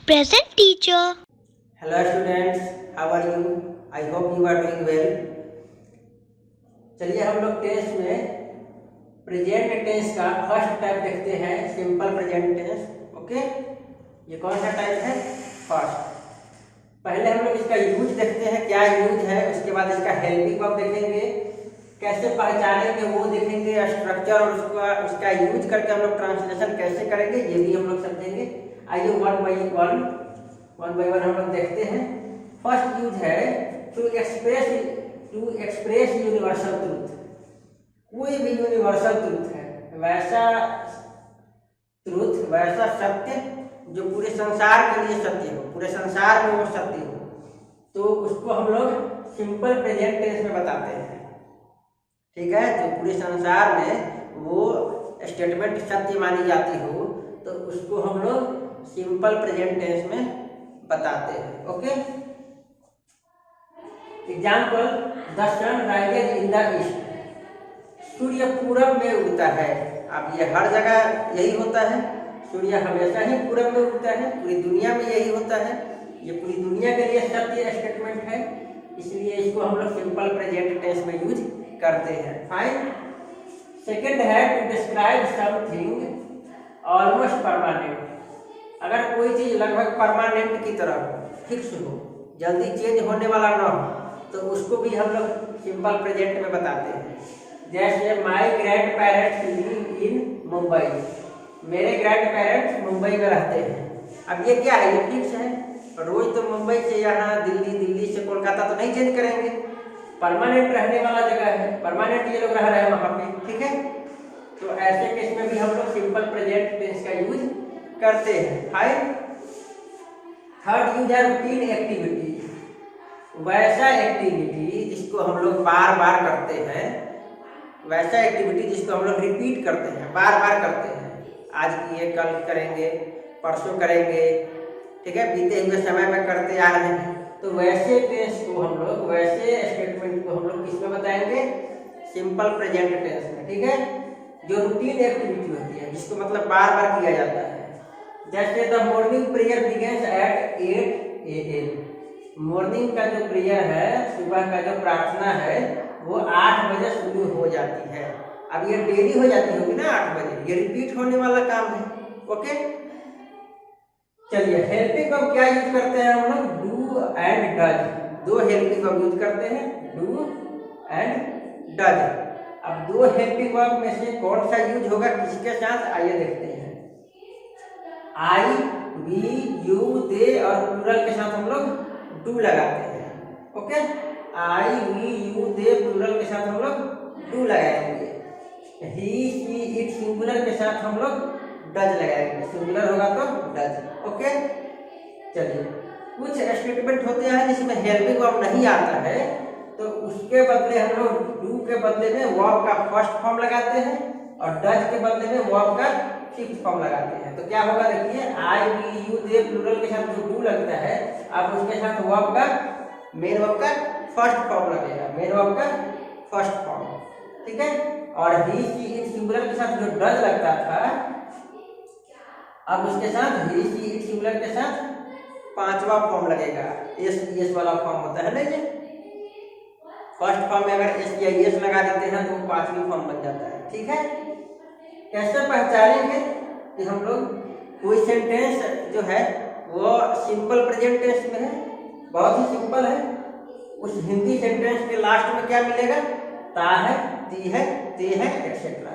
Present teacher. Hello students, how are you? I hope you are doing well. चलिए हम लोग tense में present tense का first type देखते हैं, सिंपल प्रेजेंट टेंस। ओके, ये कौन सा टाइप है? फर्स्ट। पहले हम लोग इसका यूज देखते हैं, क्या यूज है, उसके बाद इसका हेल्पिंग वर्ब देखेंगे, कैसे पहचानेंगे वो देखेंगे, स्ट्रक्चर और उसका यूज करके हम लोग ट्रांसलेशन कैसे करेंगे ये भी हम लोग समझेंगे। आइए वन बाई वन हम लोग देखते हैं। फर्स्ट यूज है टू एक्सप्रेस यूनिवर्सल ट्रूथ। कोई भी यूनिवर्सल ट्रूथ है, वैसा सत्य जो पूरे संसार के लिए सत्य हो, पूरे संसार में वो सत्य हो, तो उसको हम लोग सिंपल प्रेजेंट टेंस में बताते हैं। ठीक है, जो पूरे संसार में वो स्टेटमेंट सत्य मानी जाती हो तो उसको हम लोग सिंपल प्रेजेंट टेंस में बताते हैं। Okay, example, the sun rises in the east. सूर्य पूरब में उगता है। अब ये हर जगह यही होता है, सूर्य हमेशा ही पूरब में उगता है, पूरी दुनिया में यही होता है, ये पूरी दुनिया के लिए सत्य स्टेटमेंट है, इसलिए इसको हम लोग सिंपल प्रेजेंट टेंस में यूज करते हैं। फाइन। सेकेंड है to describe something almost permanent. अगर कोई चीज लगभग परमानेंट की तरह हो, फिक्स हो, जल्दी चेंज होने वाला ना हो, तो उसको भी हम लोग सिंपल प्रेजेंट में बताते हैं। जैसे my grand parents live in Mumbai. मेरे ग्रैंड पेरेंट्स मुंबई में रहते हैं। अब ये क्या है? ये फिक्स है, रोज तो मुंबई से यहाँ दिल्ली, दिल्ली से कोलकाता तो नहीं चेंज करेंगे, परमानेंट रहने वाला जगह है, परमानेंट ये लोग रह रहे हैं वहां पे। ठीक है, तो ऐसे केस में भी हम लोग सिंपल प्रेजेंट टेंस का यूज करते हैं। फाइन। थर्ड यूज है रूटीन एक्टिविटी। वैसा एक्टिविटी जिसको हम लोग बार बार करते हैं, वैसा एक्टिविटी जिसको हम लोग रिपीट करते हैं, बार बार करते हैं, आज किए, कल करेंगे, परसों करेंगे, ठीक है, बीते हुए समय में करते आ रहे हैं, तो वैसे टेंस को हम लोग, वैसे स्टेटमेंट को हम लोग किस में बताएंगे? सिंपल प्रेजेंट टेंस में। ठीक है, जो रूटीन एक्टिविटी होती है, जिसको मतलब बार बार किया जाता है। जैसे the morning prayer begins at 8 AM। Morning का जो प्रेयर है, सुबह का जो प्रार्थना है, वो 8 बजे शुरू हो जाती है। अब ये डेली हो जाती होगी ना 8 बजे, ये रिपीट होने वाला काम है। ओके, चलिए हेल्पिंग वर्ब क्या यूज करते हैं हम लोग? Do and does. दो हेल्पिंग वर्ब यूज करते हैं, डू एंड डज। अब दो हेल्पिंग वर्ब में से कौन सा यूज होगा किसके साथ, आइए देखते हैं। आई, वी, यू, दे और प्लूरल के साथ हम लोग डू लगाते हैं। Okay, I, we, you, they plural के साथ हम लोग डू लगाएंगे। ही, शी, इट सिंगुलर के साथ हम लोग डज लगाएंगे, सिंगुलर होगा तो डज। ओके, चलिए कुछ स्टेटमेंट होते हैं जिसमें हेल्पिंग वर्ब नहीं आता है, तो उसके बदले हम लोग डू के बदले में वर्ब का फर्स्ट फॉर्म लगाते हैं और डज के बदले में वर्ब का फिफ्थ फॉर्म लगाते हैं। तो क्या होगा देखिए, आई, वी, यू, दे प्लूरल के साथ जो डू लगता है, अब उसके साथ वर्ब का, मेन वर्ब का फर्स्ट फॉर्म लगेगा, मेन वर्ब का फर्स्ट फॉर्म। ठीक है, और ही, शी, इट सिंगुलर के साथ जो डज लगता था, अब उसके साथ ही, शी, इट सिंगुलर के साथ पांचवा फॉर्म लगेगा, एस वाला फॉर्म होता है ना। ये फर्स्ट फॉर्म में अगर एस या एस लगा देते हैं तो वो पांचवी फॉर्म बन जाता है। ठीक है, कैसे पहचानेंगे कि हम लोग कोई सेंटेंस जो है वो सिंपल प्रेजेंट टेंस में है? बहुत ही सिंपल है। उस हिंदी सेंटेंस के लास्ट में क्या मिलेगा? ता है, ती है, ते है, एक्सेट्रा।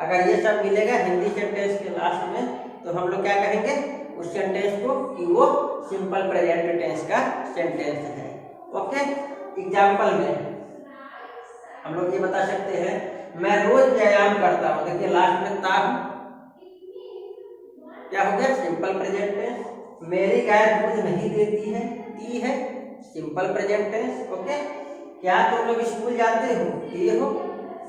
अगर ये सब मिलेगा हिंदी सेंटेंस के लास्ट में, तो हम लोग क्या कहेंगे उस सेंटेंस को कि वो सिंपल प्रेजेंट टेंस का सेंटेंस है। ओके, एग्जाम्पल में हम लोग ये बता सकते हैं, मैं रोज व्यायाम करता हूँ। देखिए लास्ट में ता क्या हो गया? Simple present tense. मेरी गाय दूध नहीं देती है, ती है, सिंपल प्रेजेंट टेंस। ओके, क्या तुम लोग स्कूल जाते हो? ये हो,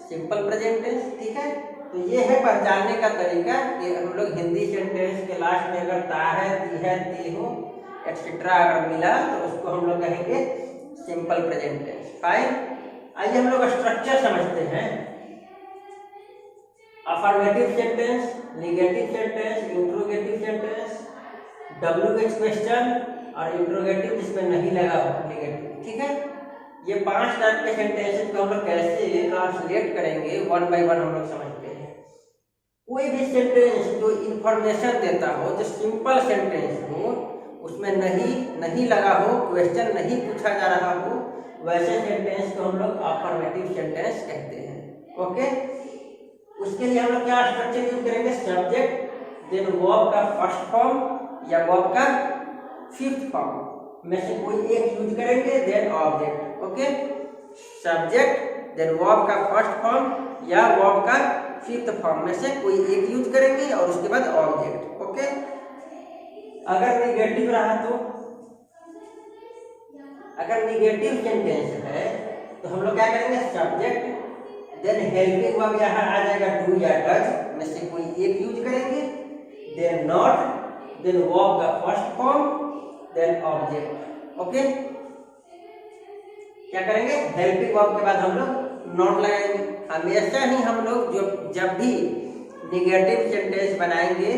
सिंपल प्रेजेंट टेंस। ठीक है, तो ये है पहचानने का तरीका कि हम लोग हिंदी सेंटेंस के लास्ट में अगर ता है, ती है, ती हो, एक्सेट्रा अगर मिला तो उसको हम लोग कहेंगे सिंपल प्रेजेंट टेंस। फाइन। आइए हम लोग स्ट्रक्चर समझते हैं। Affirmative sentence, negative sentence, interrogative sentence, WH question और इंट्रोगेटिव जिसमें नहीं लगा हो नेगेटिव। ठीक है, ये 5 टाइप के सेंटेंसेस को हम लोग कैसे ट्रांसलेट करेंगे वन बाय वन हम लोग समझते हैं। कोई भी सेंटेंस जो इंफॉर्मेशन देता हो, जो सिंपल सेंटेंस हो, उसमें नहीं लगा हो, क्वेश्चन नहीं पूछा जा रहा हो, वैसे सेंटेंस को हम लोग अफर्मेटिव सेंटेंस कहते हैं। ओके, उसके लिए हम लोग क्या स्ट्रक्चर यूज करेंगे? सब्जेक्ट, देन वर्ब का फर्स्ट फॉर्म या वर्ब का फिफ्थ फॉर्म में से कोई एक यूज करेंगे, then object. Okay, subject, then verb का फर्स्ट फॉर्म या वर्ब का फिफ्थ फॉर्म में से कोई एक यूज करेंगे और उसके बाद ऑब्जेक्ट। ओके, अगर निगेटिव रहा तो, अगर निगेटिव सेंटेंस है तो हम लोग क्या करेंगे? सब्जेक्ट, देन हेल्पिंग वर्ब यहाँ आ जाएगा डू या डज में से कोई एक यूज करेंगे, देन नॉट, देन वर्ब का first form, then object. Okay, क्या करेंगे? हेल्पिंग वर्ब के बाद हम लोग नॉट लगाएंगे। हमेशा ही हम लोग जब भी निगेटिव सेंटेंस बनाएंगे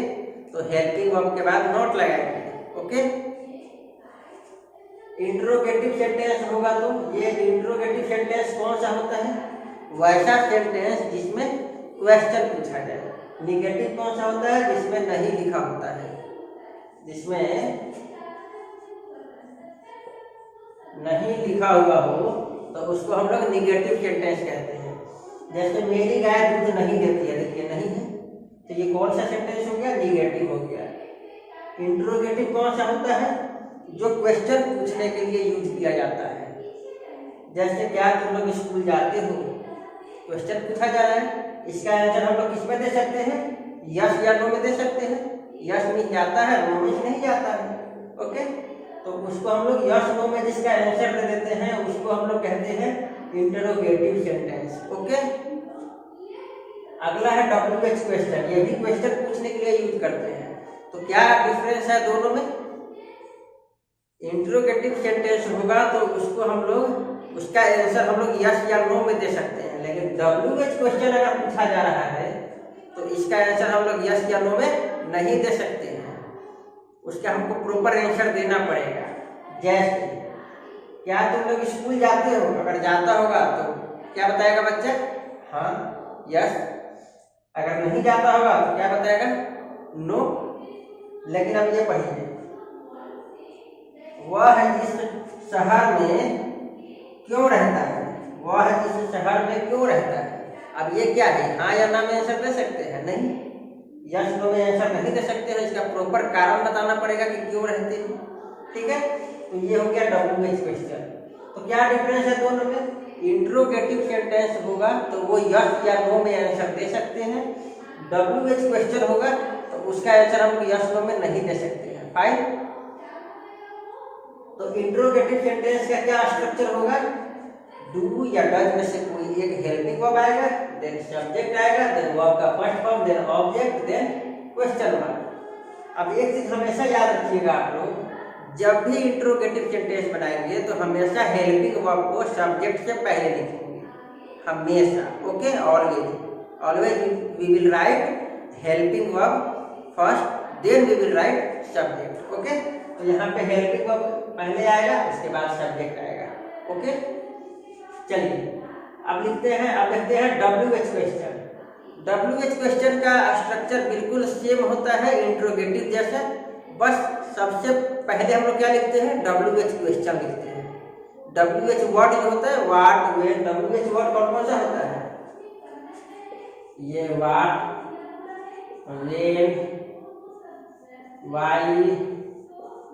तो हेल्पिंग वर्ब के बाद नॉट लगाएंगे। ओके, इंट्रोगेटिव सेंटेंस होगा तो ये इंट्रोगेटिव सेंटेंस कौन सा होता है? वैसा सेंटेंस जिसमें क्वेश्चन पूछा जाए। निगेटिव कौन सा होता है? जिसमें नहीं लिखा होता है, जिसमें नहीं लिखा हुआ हो तो उसको हम लोग निगेटिव सेंटेंस कहते हैं। जैसे मेरी गाय दूध नहीं देती है, देखिए नहीं है, तो ये कौन सा सेंटेंस हो गया? निगेटिव हो गया। इंट्रोगेटिव कौन सा होता है? जो क्वेश्चन पूछने के लिए यूज किया जाता है। जैसे क्या तुम लोग स्कूल जाते हो, क्वेश्चन पूछा जा रहा है, इसका आंसर हम लोग किस में दे सकते हैं? यस या नो में दे सकते हैं। यस मीन जाता है, नो मीन नहीं जाता है। ओके, तो उसको हम लोग यस नो में जिसका आंसर दे देते हैं उसको हम लोग कहते हैं इंटरोगेटिव सेंटेंस। ओके, अगला है WH क्वेश्चन। ये भी क्वेश्चन पूछने के लिए यूज करते हैं। तो क्या डिफरेंस है दोनों में? इंट्रोगेटिव सेंटेंस होगा तो उसको हम लोग, उसका आंसर हम लोग यस या नो में दे सकते हैं, लेकिन WH क्वेश्चन अगर पूछा जा रहा है तो इसका आंसर हम लोग यस या नो में नहीं दे सकते हैं, उसका हमको प्रॉपर आंसर देना पड़ेगा। जैसे क्या तुम लोग स्कूल जाते हो? अगर जाता होगा तो क्या बताएगा बच्चा? हाँ, यस। अगर नहीं जाता होगा तो क्या बताएगा? नो। लेकिन अब ये पढ़िए, वह इस शहर में क्यों रहता है? वह इस शहर में क्यों रहता है? अब ये क्या है? हाँ या ना में आंसर दे सकते हैं? नहीं। यस नो में आंसर नहीं दे सकते हैं, इसका प्रॉपर कारण बताना पड़ेगा कि क्यों रहते हैं। ठीक है, तो ये हो गया WH क्वेश्चन। तो क्या डिफरेंस है दोनों में? इंट्रोगेटिव सेंटेंस होगा तो वो यस या नो में आंसर दे सकते हैं। WH क्वेश्चन होगा तो उसका आंसर हम यस नो में नहीं दे सकते हैं। फाइन। तो इंट्रोगेटिव सेंटेंस का क्या स्ट्रक्चर होगा? डू या डज में से कोई एक हेल्पिंग वर्ब आएगा, देन सब्जेक्ट आएगा, देन वर्ब का first form, then object, then question mark. अब एक चीज हमेशा याद रखिएगा आप लोग, जब भी इंट्रोगेटिव सेंटेंस बनाएंगे तो हमेशा हेल्पिंग वर्ब को सब्जेक्ट से पहले लिखेंगे, हमेशा। Okay, always we will write helping verb first, then we will write subject. Okay, तो यहाँ पे हेल्पिंग वर्ब पहले आएगा, उसके बाद सब्जेक्ट आएगा। ओके, चलिए अब लिखते हैं WH क्वेश्चन। WH क्वेश्चन का स्ट्रक्चर बिल्कुल सेम होता है इंट्रोगेटिव जैसा, बस सबसे पहले हम लोग क्या लिखते हैं? WH क्वेश्चन लिखते हैं। WH वर्ड जो होता है, व्हाट, व्हेन। WH वर्ड कौन सा होता है? ये what, when, why,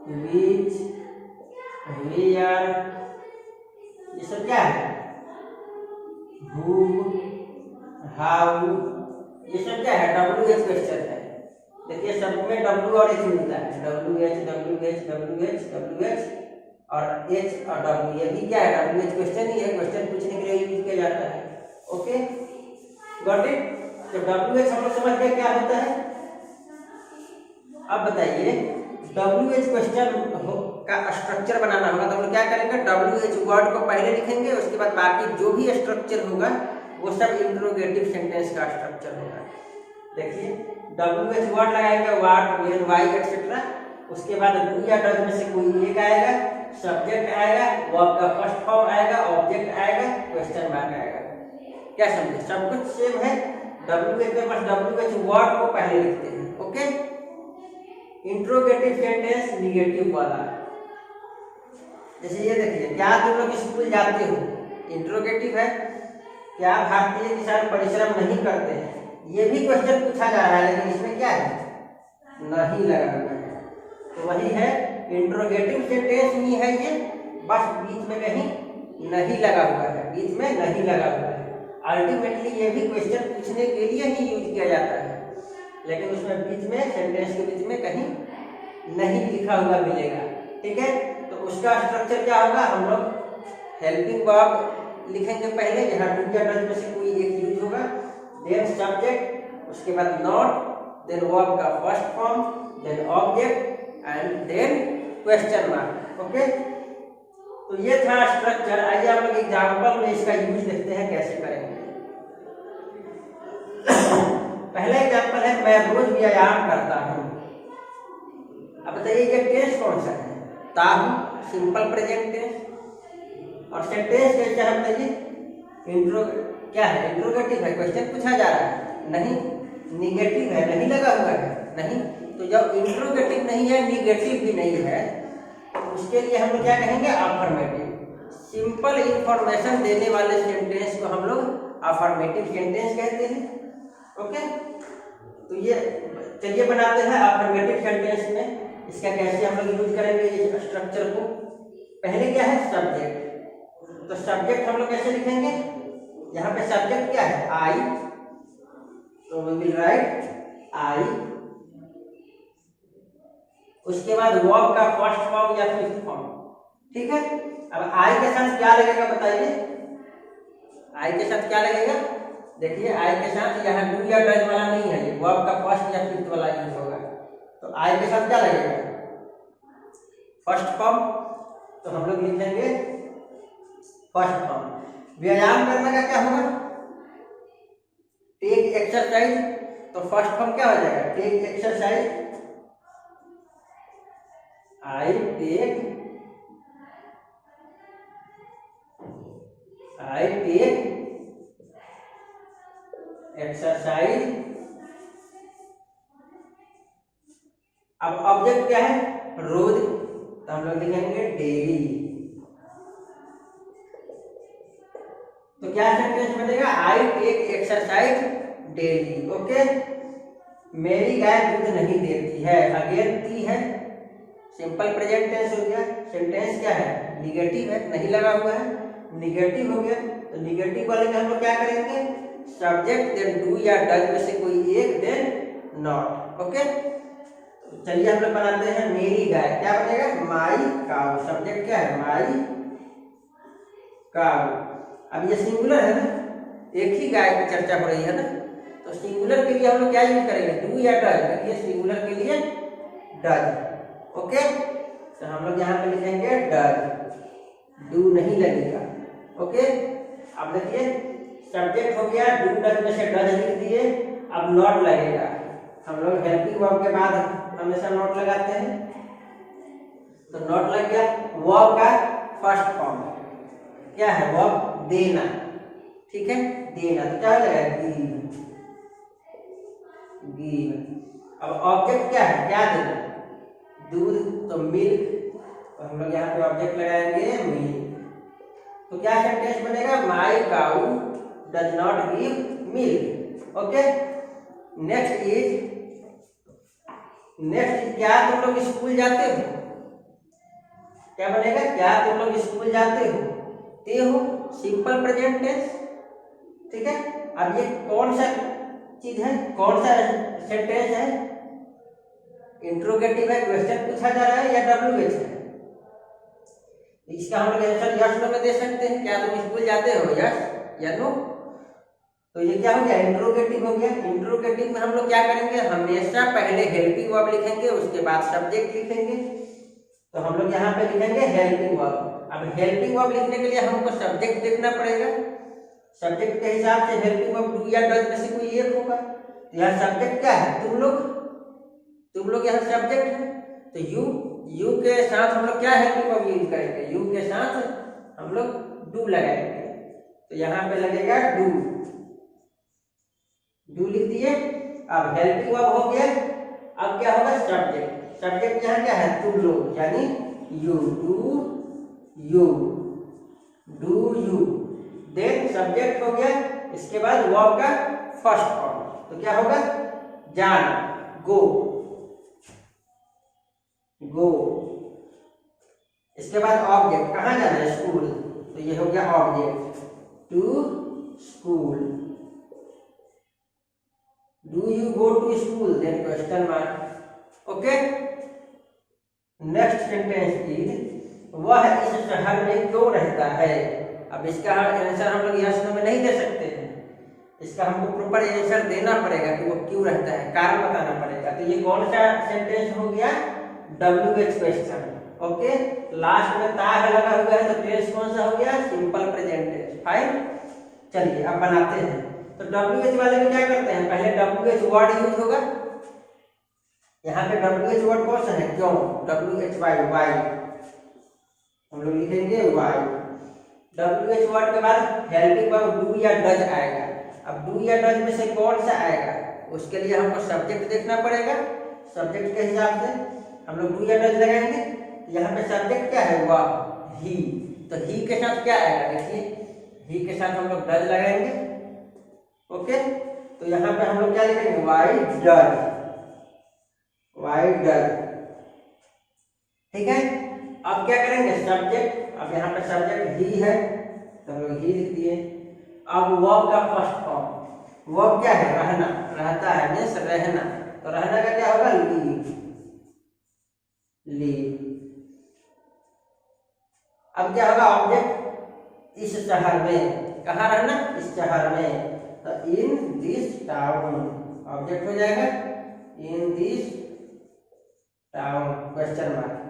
which, where, ये सब क्या है? हु, हाउ, ये सब क्या है? WH क्वेश्चन है। देखिए सब में W और H मिलता है, WH, WH, WH, WH और H और W। ये भी क्या है? WH क्वेश्चन ही है, क्वेश्चन पूछने के लिए यूज किया जाता है। Okay, got it? तो WH हम लोग समझ गए क्या होता है। अब बताइए WH क्वेश्चन का स्ट्रक्चर बनाना होगा तो हम लोग क्या करेंगे? WH वर्ड को पहले लिखेंगे, उसके बाद बाकी जो भी स्ट्रक्चर होगा वो सब इंट्रोगेटिव सेंटेंस का स्ट्रक्चर होगा। देखिए WH वर्ड लगाएंगे, व्हाट, व्हेन, व्हाई एटसेट्रा, उसके बाद डू या डज में से कोई एक आएगा, सब्जेक्ट आएगा, वर्ब का फर्स्ट फॉर्म आएगा, ऑब्जेक्ट आएगा, क्वेश्चन मार्क आएगा। क्या समझे? सब कुछ सेम है। WH में बस WH वर्ड को पहले लिखते हैं। ओके। इंट्रोगेटिव सेंटेंस निगेटिव वाला, जैसे ये देखिए, क्या तुम लोग स्कूल जाते हो? इंट्रोगेटिव है। क्या भारतीय किसान परिश्रम नहीं करते हैं? ये भी क्वेश्चन पूछा जा रहा है, लेकिन इसमें क्या है? नहीं लगा हुआ है। तो वही है, इंट्रोगेटिव सेंटेंस नहीं है ये, बस बीच में कहीं नहीं लगा हुआ है, बीच में नहीं लगा हुआ है। अल्टीमेटली ये भी क्वेश्चन पूछने के लिए ही यूज किया जाता है, लेकिन उसमें बीच में, सेंटेंस के बीच में कहीं नहीं लिखा हुआ मिलेगा। ठीक है। तो उसका स्ट्रक्चर क्या होगा? हम लोग हेल्पिंग वर्ब लिखेंगे पहले, जहाँ डू या डज में से कोई एक यूज होगा, देन सब्जेक्ट, उसके बाद नॉट, देन वर्ब का first form, then object and then question mark. Okay. तो ये था स्ट्रक्चर। आइए हम लोग एग्जाम्पल में इसका यूज देखते हैं कैसे करेंगे। पहला एग्जाम्पल है, मैं रोज व्यायाम करता हूँ। अब बताइए ये टेंस कौन सा है? ताहू, सिंपल प्रेजेंट टेंस। और सेंटेंस कैसा है बताइए? इंट्रो क्या है? इंट्रोगेटिव है, क्वेश्चन पूछा जा रहा है। नहीं। निगेटिव है, नहीं लगा हुआ है। नहीं। तो जब इंट्रोगेटिव नहीं है, निगेटिव भी नहीं है, तो उसके लिए हम लोग क्या कहेंगे? अफर्मेटिव। सिंपल इंफॉर्मेशन देने वाले सेंटेंस को हम लोग अफर्मेटिव सेंटेंस कहते हैं। ओके। तो ये चलिए बनाते हैं अफर्मेटिव सेंटेंस में। इसका कैसे हम लोग यूज करेंगे इस स्ट्रक्चर को? पहले क्या है? सब्जेक्ट। तो सब्जेक्ट हम लोग कैसे लिखेंगे? यहाँ पे सब्जेक्ट क्या है? आई। तो वी विल राइट आई। उसके बाद वर्ब का फर्स्ट फॉर्म या फिफ्थ फॉर्म। ठीक है। अब आई के साथ क्या लगेगा बताइए? आई के साथ क्या लगेगा? देखिए, आई के साथ यहाँ डू या डज वाला नहीं है, ये वर्ब का फर्स्ट या फिफ्थ वाला यूज होगा। तो आई के साथ क्या लगेगा? First form. तो हम लोग लिखेंगे फर्स्ट फॉर्म। व्यायाम करने का क्या होगा? Take exercise. तो फर्स्ट फॉर्म क्या हो जाएगा? Take exercise. I take exercise. अब ऑब्जेक्ट क्या है? रोज। तो हम लोग लिखेंगे डेली। तो क्या सेंटेंस बनेगा? I take exercise daily. Okay. मेरी गाय दूध नहीं देती है, अगेन ती है, सिंपल प्रेजेंट टेंस हो गया। सेंटेंस क्या है? निगेटिव है, नहीं लगा हुआ है, निगेटिव हो गया। तो निगेटिव वाले में हम लोग क्या करेंगे? सब्जेक्ट, देन डू या डज में से कोई एक, देन नॉट। ओके। तो चलिए हम लोग बनाते हैं मेरी गाय। क्या बनेगा? My cow. सब्जेक्ट क्या है? माई काऊ। अब ये सिंगुलर है ना, एक ही गाय की चर्चा हो रही है ना, तो सिंगुलर के लिए हम लोग क्या यूज करेंगे? डू या डज। ये सिंगुलर के लिए डज। ओके। तो हम लोग यहाँ पे लिखेंगे डज, डू नहीं लगेगा। ओके। अब देखिए, सब्जेक्ट हो गया, डू डज में से डज लिख दिए। अब नॉट लगेगा। हम लोग हेल्पिंग वर्ब के बाद हमेशा नॉट लगाते हैं, तो नॉट लग गया। वर्ब का फर्स्ट फॉर्म क्या है? वर्ब देना। ठीक है, देना। तो क्या हो जाएगा? Give, give. अब ऑब्जेक्ट क्या है? क्या देना? दूध, तो मिल्क। तो हम लोग यहाँ पे ऑब्जेक्ट लगाएंगे मिल्क। तो क्या सेंटेंस बनेगा? My cow does not give milk. Okay. Next is क्या तुम लोग स्कूल जाते हो? क्या बनेगा? क्या तुम लोग स्कूल जाते हो? ते हो, सिंपल प्रेजेंट टेंस। ठीक है। अब ये कौन सा चीज है? कौन सा सेंटेंस है? इंट्रोगेटिव है, क्वेश्चन पूछा जा रहा है, या WH है? इसका हम लोग आंसर यस नो में दे सकते हैं। क्या तुम स्कूल जाते हो? यस या नो। तो ये क्या हो गया? इंट्रोगेटिव हो गया। इंट्रोगेटिव में हम लोग क्या करेंगे? हमेशा पहले हेल्पिंग वर्ब लिखेंगे, उसके बाद सब्जेक्ट लिखेंगे। तो हम लोग यहाँ पे लिखेंगे हेल्पिंग वर्ब। अब हेल्पिंग वर्ब लिखने के लिए हमको सब्जेक्ट देखना पड़ेगा। सब्जेक्ट के हिसाब से हेल्पिंग वर्ब डू या डज में से कोई एक होगा। यहाँ सब्जेक्ट क्या है? तुम लोग यहाँ सब्जेक्ट है। तो यू के साथ हम लोग क्या हेल्पिंग वर्ब यूज करेंगे, यू के साथ हम लोग डू लगाएंगे। तो यहाँ पे लगेगा डू, डू लिख दिए। अब हेल्पिंग वर्ब हो गया, अब क्या होगा सब्जेक्ट। सब्जेक्ट यहाँ क्या है, तुम लोग, यानी you, you do you. Then subject हो गया, इसके बाद वर्ब का फर्स्ट फॉर्म, तो क्या होगा जाना, गो, गो। इसके बाद ऑब्जेक्ट, कहाँ जाना है, स्कूल, तो ये हो गया object, to school. Do you go to school, then question mark. Okay, next sentence is वह इस शहर में क्यों रहता है। अब इसका आंसर हम लोग यस नो में नहीं दे सकते हैं, इसका हमको प्रॉपर आंसर देना पड़ेगा कि वो क्यों रहता है, कारण बताना पड़ेगा। तो ये कौन सा सेंटेंस हो गया, WH क्वेश्चन। ओके, लास्ट में ता है लगा हुआ है, तो टेंस कौन सा हो गया, सिंपल प्रेजेंट टेंस। फाइन, चलिए अब बनाते हैं। तो WH वाले में क्या करते हैं, पहले WH वर्ड यूज होगा। यहाँ पे WH वर्ड कौन सा है, क्यों, WHY, वाई, हम लोग लिखेंगे वाई। WH वर्ड के बाद हेल्पिंग वर्ब डू या डज आएगा। अब डू या डज में से कौन सा आएगा, उसके लिए हमको सब्जेक्ट देखना पड़ेगा। सब्जेक्ट के हिसाब से हम लोग डू या डज लगाएंगे। यहाँ पे सब्जेक्ट क्या है, वह, ही, तो ही के साथ क्या आएगा, देखिए ही के साथ हम लोग डज लगाएंगे। ओके, तो यहाँ पे हम लोग क्या लिखेंगे, वाई डज, वाई डज। ठीक है, अब क्या करेंगे, सब्जेक्ट, अब यहाँ पे सब्जेक्ट ही है तो हम लोग ही लिख दिए। अब वर्ब का फर्स्ट फॉर्म, वर्ब क्या है, रहना, रहता है मीन्स रहना, तो रहना का क्या होगा, लीव, लीव। अब क्या होगा, ऑब्जेक्ट इस शहर में, कहाँ रहना, इस शहर में, तो इन दिस टाउन, ऑब्जेक्ट हो जाएगा in this town, question mark.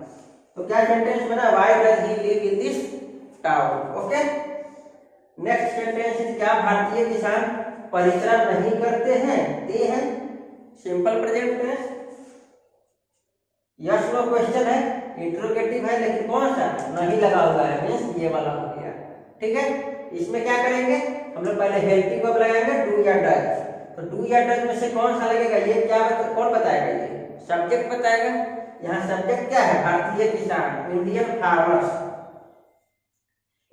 तो क्या सेंटेंस बना, why does he live in this town. Okay, next sentence, क्या भारतीय किसान परिश्रम नहीं करते हैं, ते हैं, simple present tense. Yes no question है, इंट्रोगेटिव है, लेकिन कौन सा, नहीं लगा हुआ है, मीन्स ये वाला हो गया। ठीक है, इसमें क्या करेंगे, हम लोग पहले हेल्पिंग वर्ब लगाएंगे डू या डज। तो डू या डज में से कौन सा लगेगा, ये क्या कौन बताएगा, ये सब्जेक्ट बताएगा। यहाँ सब्जेक्ट क्या है, भारतीय किसान, इंडियन फार्मर्स,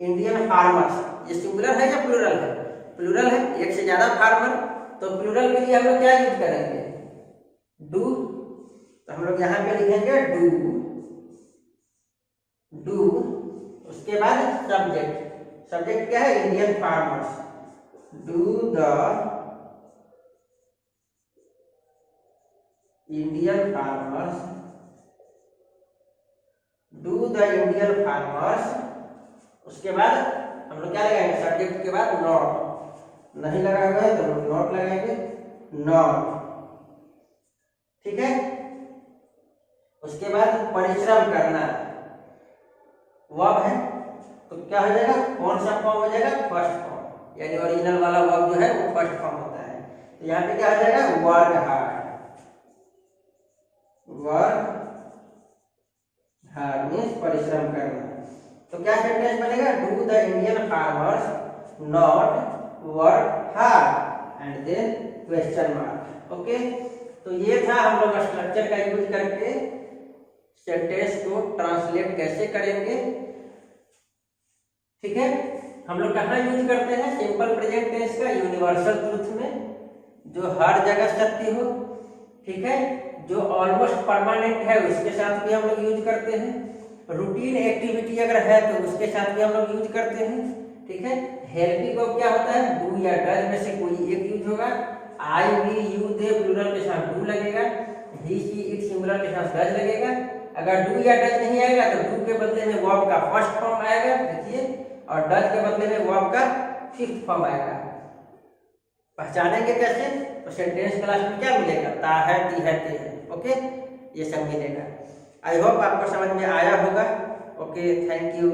इंडियन फार्मर्स। ये सिंगुलर है या प्लूरल है, प्लूरल है, एक से ज्यादा फार्मर, तो प्लूरल के लिए हम लोग क्या यूज करेंगे, डू। तो हम लोग यहाँ पे लिखेंगे डू, डू। उसके बाद सब्जेक्ट, सब्जेक्ट क्या है, Indian farmers, do the Indian farmers, do the Indian farmers. उसके बाद हम लोग क्या लगाएंगे, सब्जेक्ट के बाद नॉट, नहीं लगा हुआ है तो हम नॉट लगाएंगे, नॉट। ठीक है, उसके बाद परिश्रम करना, वर्ब है, तो क्या हो जाएगा, कौन सा फॉर्म हो जाएगा, फर्स्ट फॉर्म, यानी ओरिजिनल वाला वर्ब जो है वो फर्स्ट फॉर्म होता है। तो यहाँ पे क्या हो जाएगा, work hard, work hard means परिश्रम करना। तो क्या सेंटेंस बनेगा, do the Indian farmers not work hard and then question mark. Okay, तो ये था हम लोग स्ट्रक्चर का यूज करके सेंटेंस को ट्रांसलेट कैसे करेंगे। ठीक है, हम लोग कहाँ यूज करते हैं, सिंपल प्रेजेंट टेंस का यूनिवर्सल ट्रूथ में, जो हर जगह सत्य हो। ठीक है, जो ऑलमोस्ट परमानेंट है उसके साथ भी हम लोग यूज करते हैं। रूटीन एक्टिविटी अगर है तो उसके साथ भी हम लोग यूज करते हैं। ठीक है, हेल्पिंग वर्ब क्या होता है, डू या डज में से कोई एक यूज होगा। आई, वी, यू, दे प्लूरल के साथ डू लगेगा, ही, शी, इट सिंगुलर के साथ डज लगेगा। अगर डू या डज नहीं आएगा तो डू के बदले में वर्ब का फर्स्ट फॉर्म आएगा, देखिए, और डज के बदले में वर्ब का फिफ्थ फॉर्म आएगा। पहचानेंगे कैसे, तो सेंटेंस क्लास में क्या मिलेगा, ता है, ती है, ते है। ओके, ये सब मिलेगा। आई होप आपको समझ में आया होगा। Okay, thank you.